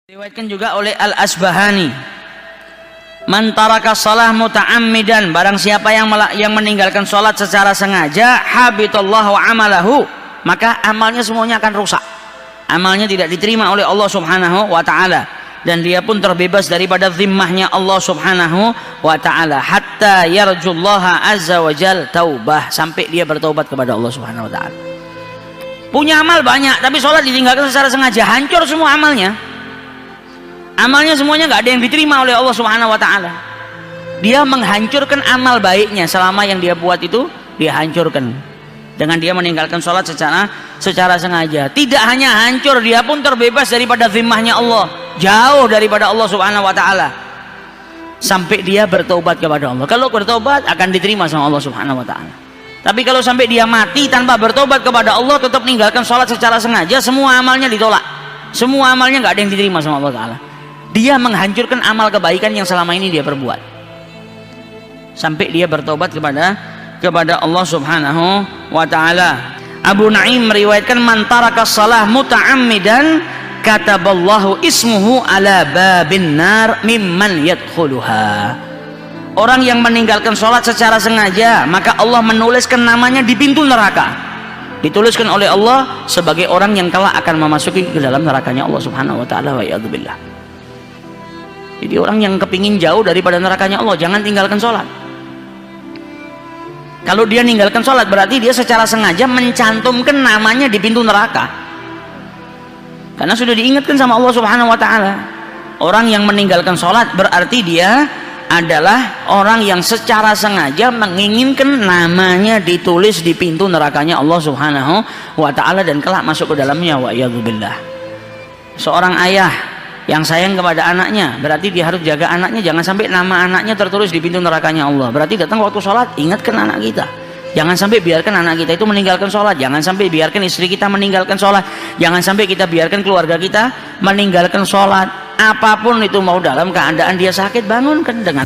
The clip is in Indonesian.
Diriwayatkan juga oleh Al-Asbahani, man taraka shalah muta'ammidan, barang siapa yang meninggalkan sholat secara sengaja, habitallahu amalahu, maka amalnya semuanya akan rusak, amalnya tidak diterima oleh Allah subhanahu wa ta'ala, dan dia pun terbebas daripada zimmahnya Allah subhanahu wa ta'ala, hatta yarjullaha azza wa jal taubah, sampai dia bertaubat kepada Allah subhanahu wa ta'ala. Punya amal banyak, tapi sholat ditinggalkan secara sengaja, hancur semua amalnya. Amalnya semuanya nggak ada yang diterima oleh Allah subhanahu wa ta'ala. Dia menghancurkan amal baiknya selama yang dia buat itu dia hancurkan dengan dia meninggalkan sholat secara sengaja. Tidak hanya hancur, dia pun terbebas daripada zimmahnya Allah, jauh daripada Allah subhanahu wa ta'ala, sampai dia bertobat kepada Allah. Kalau bertobat akan diterima sama Allah subhanahu wa ta'ala. Tapi kalau sampai dia mati tanpa bertobat kepada Allah, tetap meninggalkan sholat secara sengaja, semua amalnya ditolak, semua amalnya nggak ada yang diterima sama Allah ta'ala. Dia menghancurkan amal kebaikan yang selama ini dia perbuat, sampai dia bertobat kepada Allah subhanahu wa ta'ala. Abu Naim meriwayatkan, man taraka shalah muta'ammidan kataballahu ismuhu ala babin nar mimman yadkhuluha. Orang yang meninggalkan sholat secara sengaja, maka Allah menuliskan namanya di pintu neraka, dituliskan oleh Allah sebagai orang yang kelak akan memasuki ke dalam nerakanya Allah subhanahu wa ta'ala, wa iyadzubillah. Jadi orang yang kepingin jauh daripada nerakanya Allah, jangan tinggalkan sholat. Kalau dia ninggalkan sholat, berarti dia secara sengaja mencantumkan namanya di pintu neraka, karena sudah diingatkan sama Allah subhanahu wa ta'ala. Orang yang meninggalkan sholat berarti dia adalah orang yang secara sengaja menginginkan namanya ditulis di pintu nerakanya Allah subhanahu wa ta'ala, dan kelak masuk ke dalamnya, wa iyadzubillah. Seorang ayah yang sayang kepada anaknya, berarti dia harus jaga anaknya, jangan sampai nama anaknya tertulis di pintu nerakanya Allah. Berarti datang waktu sholat, ingatkan anak kita, jangan sampai biarkan anak kita itu meninggalkan sholat, jangan sampai biarkan istri kita meninggalkan sholat, jangan sampai kita biarkan keluarga kita meninggalkan sholat. Apapun itu, mau dalam keadaan dia sakit, bangunkan dengan